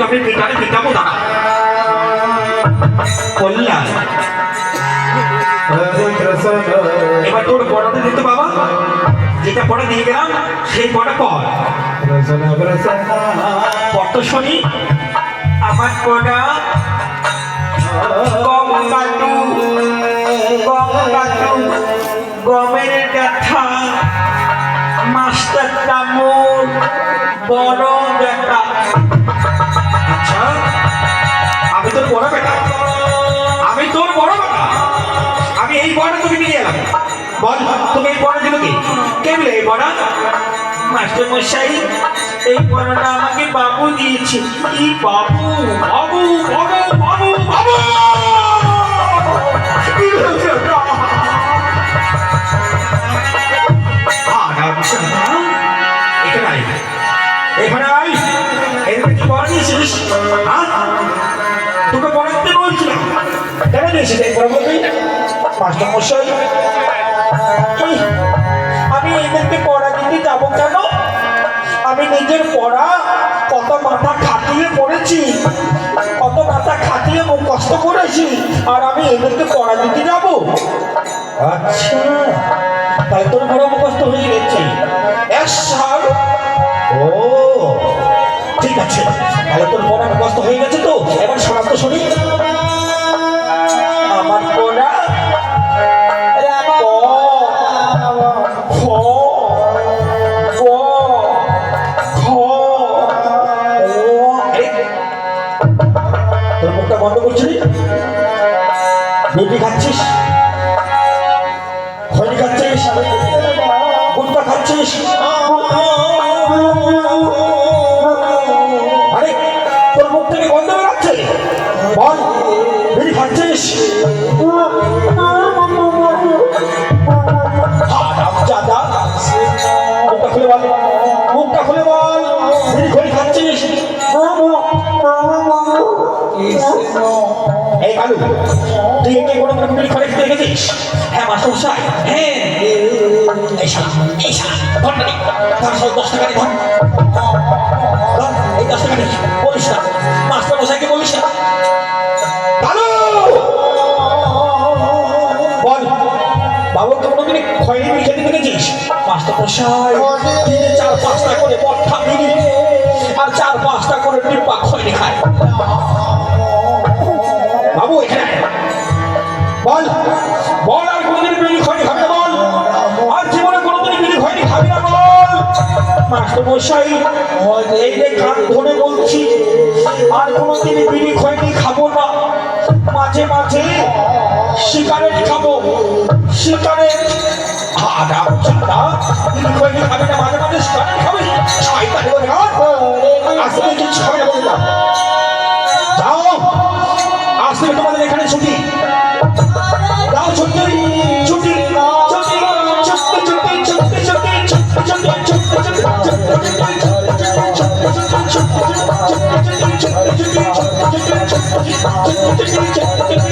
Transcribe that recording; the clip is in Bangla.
আমি পিটারে পিটাবো দাঁড়া কল্যাণ এবার তোর পড়াতে দিতে বাবা যেটা পড়া দিয়ে গেলাম সেই পড়া পড় পড়তো শুনি আমার পড়া গম কাটু গমের ব্যথা মাস্টার কামড় বড় ব্যথা। আচ্ছা আমি তোর বড় বেটা আমি তোর বড় বেটা আমি এই পড়া তোকে নিয়ে এলাম বল তোকে এই পড়া দিল কে বলে এই পড়া মাস্টার মশাই এই পড়াটা আমাকে বাবু দিয়েছে কি বাবু বাবু বাবু বাবু বাবু এখানে আই এখানে কি পড়া দিয়েছিস তোকে পড়াতে বলছিলাম কেন দিয়েছিস এই পড়া বলবি মাস্টার মশাই আমি এদেরকে পড়া দিতে যাবো কেন আমি নিজের পড়া কত মাথা খাটিয়ে পড়েছি কত মাথা খাটিয়ে মুখস্থ করেছি আর আমি এদেরকে পড়া দিতে যাবো আচ্ছা তাহলে তোর বড় মুখস্থ হয়ে গেছে ও ঠিক আছে তাহলে তোর পড়া মুখস্থ হয়ে গেছে তো এবার শোনাতো শুনি আমার পড়া তোর মুখটা বন্ধ করছিস রুটি খাচ্ছিস খড়ি খাচ্ছিস গুটকা খাচ্ছিস আরে তোর মুখ থেকে গন্ধ বেরোচ্ছে বল বিড়ি খাচ্ছিস মুখটা খুলে বল মুখটা খুলে বল বিড়ি খড়ি খাচ্ছিস এই কালু তুই একে কোনো বিড়ি খড়ি খেতে গেছিস হ্যাঁ মাস্টার মশাই হ্যাঁ এই শালা ধর না ধর সব 10 টাকা ধর এই 10 টাকা বলিস না মাস্টার মশাইকে বলিস না কালু বল বাবু তো কোনোদিন খয়নি বিড়ি খেতে গেছিস মাস্টার মশাই 4-5টা করে পট্টা বিড়ি আর 4-5টা করে টিপা খয়নি খায় বাবু এখানে বল বল আর কোনোদিন বিড়ি খয়নি খাবি না বল আর জীবনে কোনোদিন বিড়ি খয়নি খাবি না বল মাস্টার মশাই এই যে কান ধরে বলছি আর কোনোদিন বিড়ি খয়নি খাবো না মাঝে মাঝে সিগারেট খাবো সিগারেট আরাম চাঁদা বিড়ি খয়নি খাবি না মাঝে মাঝে সিগারেট খাবি শয়তান বলে আসলে কিছু খাবি না বললাম যাও আসলে তোমাদের এখানে ছুটি যাও ছুটি ছুটি ছুটি ছুটি ছুটি ছুটি ছুটি ছুটি